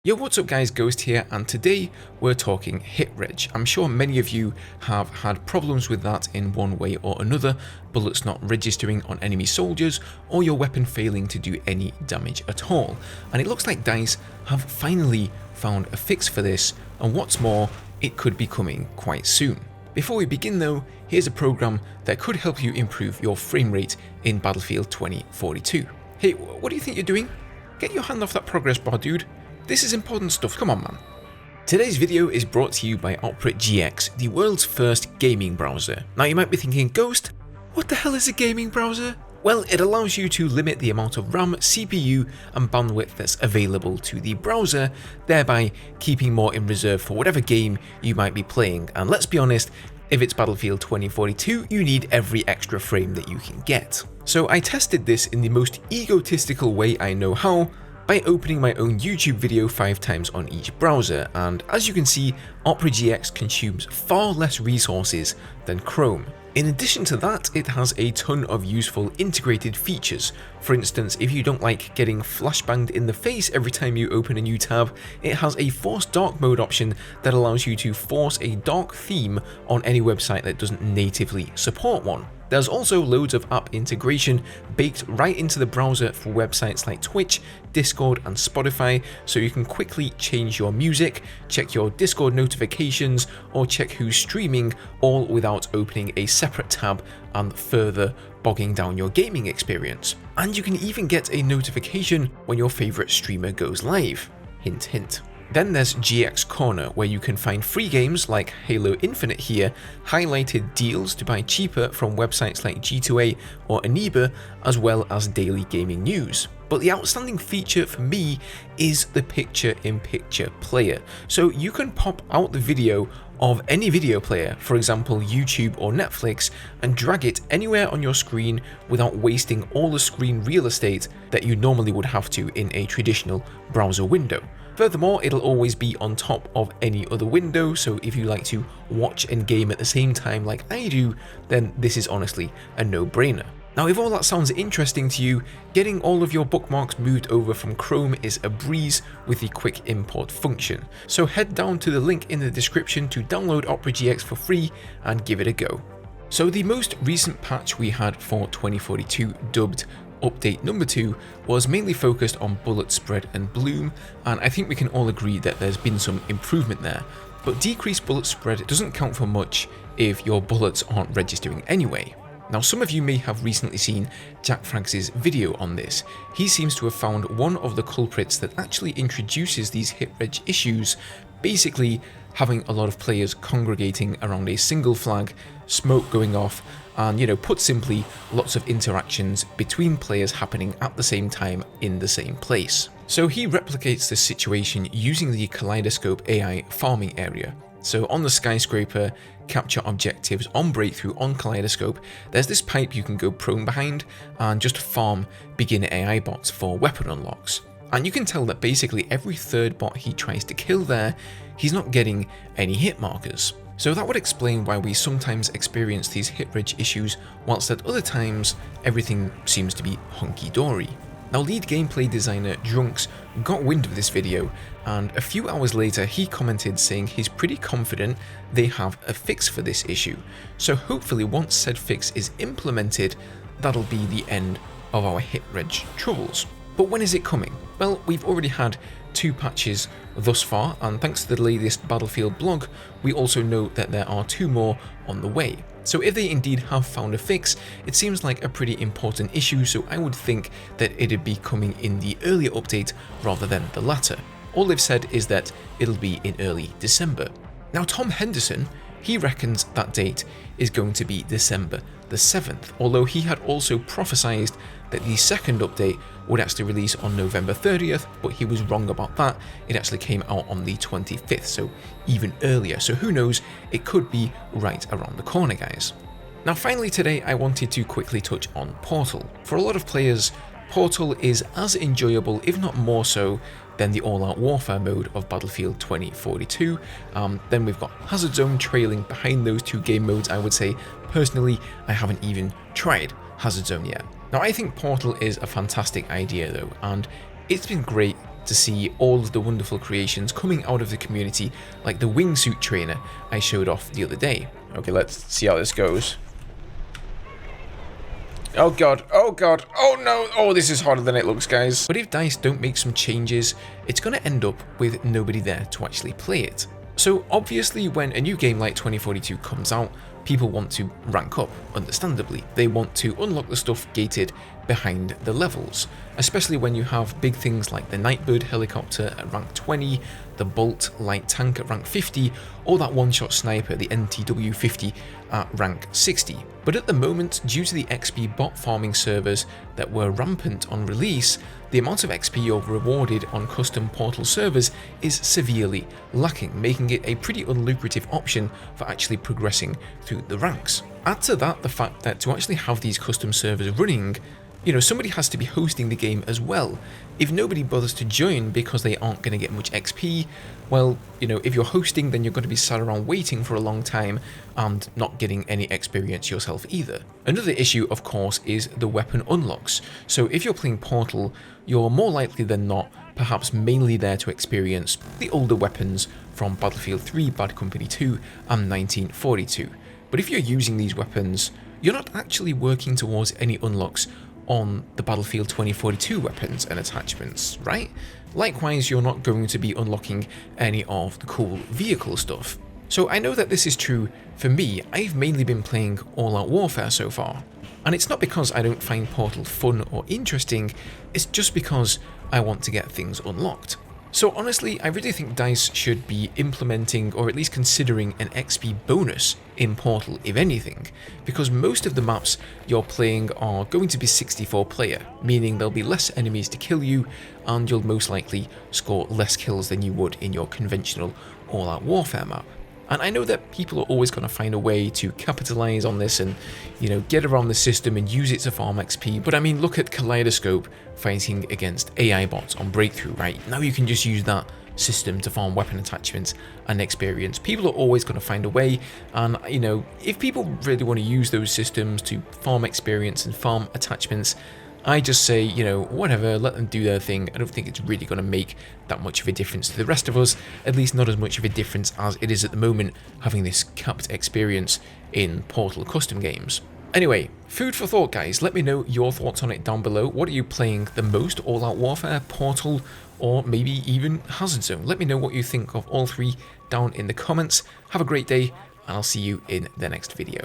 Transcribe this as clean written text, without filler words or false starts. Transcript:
Yo, what's up guys, Ghost here, and today we're talking Hit-Reg. I'm sure many of you have had problems with that in one way or another, bullets not registering on enemy soldiers, or your weapon failing to do any damage at all. And it looks like DICE have finally found a fix for this, and what's more, it could be coming quite soon. Before we begin though, here's a program that could help you improve your frame rate in Battlefield 2042. Hey, what do you think you're doing? Get your hand off that progress bar, dude. This is important stuff, come on man. Today's video is brought to you by Opera GX, the world's first gaming browser. Now you might be thinking, Ghost, what the hell is a gaming browser? Well, it allows you to limit the amount of RAM, CPU and bandwidth that's available to the browser, thereby keeping more in reserve for whatever game you might be playing. And let's be honest, if it's Battlefield 2042, you need every extra frame that you can get. So I tested this in the most egotistical way I know how, by opening my own YouTube video 5 times on each browser, and as you can see, Opera GX consumes far less resources than Chrome. In addition to that, it has a ton of useful integrated features. For instance, if you don't like getting flashbanged in the face every time you open a new tab, it has a force dark mode option that allows you to force a dark theme on any website that doesn't natively support one. There's also loads of app integration baked right into the browser for websites like Twitch, Discord and Spotify, so you can quickly change your music, check your Discord notifications, or check who's streaming, all without opening a separate tab and further bogging down your gaming experience. And you can even get a notification when your favorite streamer goes live. Hint hint. Then there's GX Corner, where you can find free games like Halo Infinite here, highlighted deals to buy cheaper from websites like G2A or Aniba, as well as daily gaming news. But the outstanding feature for me is the picture-in-picture player. So you can pop out the video of any video player, for example YouTube or Netflix, and drag it anywhere on your screen without wasting all the screen real estate that you normally would have to in a traditional browser window. Furthermore, it'll always be on top of any other window, so if you like to watch and game at the same time like I do, then this is honestly a no-brainer. Now if all that sounds interesting to you, getting all of your bookmarks moved over from Chrome is a breeze with the quick import function. So head down to the link in the description to download Opera GX for free and give it a go. So the most recent patch we had for 2042, dubbed Update number 2, was mainly focused on bullet spread and bloom, and I think we can all agree that there's been some improvement there. But decreased bullet spread doesn't count for much if your bullets aren't registering anyway. Now some of you may have recently seen Jack Franks' video on this. He seems to have found one of the culprits that actually introduces these Hit-Reg issues, basically having a lot of players congregating around a single flag, smoke going off, and put simply, lots of interactions between players happening at the same time in the same place. So he replicates this situation using the Kaleidoscope AI farming area. So on the skyscraper, capture objectives on breakthrough on Kaleidoscope, there's this pipe you can go prone behind and just farm beginner AI bots for weapon unlocks. And you can tell that basically every third bot he tries to kill there, he's not getting any hit markers. So that would explain why we sometimes experience these Hit-Reg issues, whilst at other times, everything seems to be hunky-dory. Now lead gameplay designer Drunks got wind of this video, and a few hours later he commented saying he's pretty confident they have a fix for this issue. So hopefully once said fix is implemented, that'll be the end of our Hit-Reg troubles. But when is it coming? Well, we've already had 2 patches thus far, and thanks to the latest Battlefield blog, we also know that there are 2 more on the way. So if they indeed have found a fix, it seems like a pretty important issue, so I would think that it'd be coming in the earlier update rather than the latter. All they've said is that it'll be in early December. Now Tom Henderson, he reckons that date is going to be December the 7th, although he had also prophesized that the second update would actually release on November 30th, but he was wrong about that. It actually came out on the 25th, so even earlier. So who knows, it could be right around the corner, guys. Now finally today, I wanted to quickly touch on Portal. For a lot of players, Portal is as enjoyable, if not more so, than the all-out warfare mode of Battlefield 2042. Then we've got Hazard Zone trailing behind those 2 game modes, I would say. Personally, I haven't even tried Hazard Zone yet. Now I think Portal is a fantastic idea though, and it's been great to see all of the wonderful creations coming out of the community, like the wingsuit trainer I showed off the other day. Okay, let's see how this goes. Oh god, oh god, oh no, oh this is harder than it looks, guys. But if DICE don't make some changes, it's going to end up with nobody there to actually play it. So obviously when a new game like 2042 comes out, people want to rank up, understandably. They want to unlock the stuff gated behind the levels, especially when you have big things like the Nightbird helicopter at rank 20, the Bolt light tank at rank 50, or that one-shot sniper, the NTW-50, at rank 60. But at the moment, due to the XP bot farming servers that were rampant on release, the amount of XP you're rewarded on custom Portal servers is severely lacking, making it a pretty unlucrative option for actually progressing through the ranks. Add to that the fact that to actually have these custom servers running, somebody has to be hosting the game as well. If nobody bothers to join because they aren't going to get much XP, well, if you're hosting, then you're going to be sat around waiting for a long time and not getting any experience yourself either. Another issue, of course, is the weapon unlocks. So if you're playing Portal, you're more likely than not perhaps mainly there to experience the older weapons from Battlefield 3, Bad Company 2, and 1942. But if you're using these weapons, you're not actually working towards any unlocks on the Battlefield 2042 weapons and attachments, right? Likewise, you're not going to be unlocking any of the cool vehicle stuff. So I know that this is true for me. I've mainly been playing all-out warfare so far. And it's not because I don't find Portal fun or interesting, it's just because I want to get things unlocked. So honestly, I really think DICE should be implementing, or at least considering, an XP bonus in Portal, if anything, because most of the maps you're playing are going to be 64 player, meaning there'll be less enemies to kill you, and you'll most likely score less kills than you would in your conventional all-out warfare map. And I know that people are always going to find a way to capitalize on this and, get around the system and use it to farm XP. But I mean, look at Kaleidoscope fighting against AI bots on Breakthrough, right? Now you can just use that system to farm weapon attachments and experience. People are always going to find a way. And, if people really want to use those systems to farm experience and farm attachments, I just say, whatever, let them do their thing. I don't think it's really going to make that much of a difference to the rest of us, at least not as much of a difference as it is at the moment, having this capped experience in Portal custom games. Anyway, food for thought, guys. Let me know your thoughts on it down below. What are you playing the most? All-Out Warfare, Portal, or maybe even Hazard Zone? Let me know what you think of all three down in the comments. Have a great day, and I'll see you in the next video.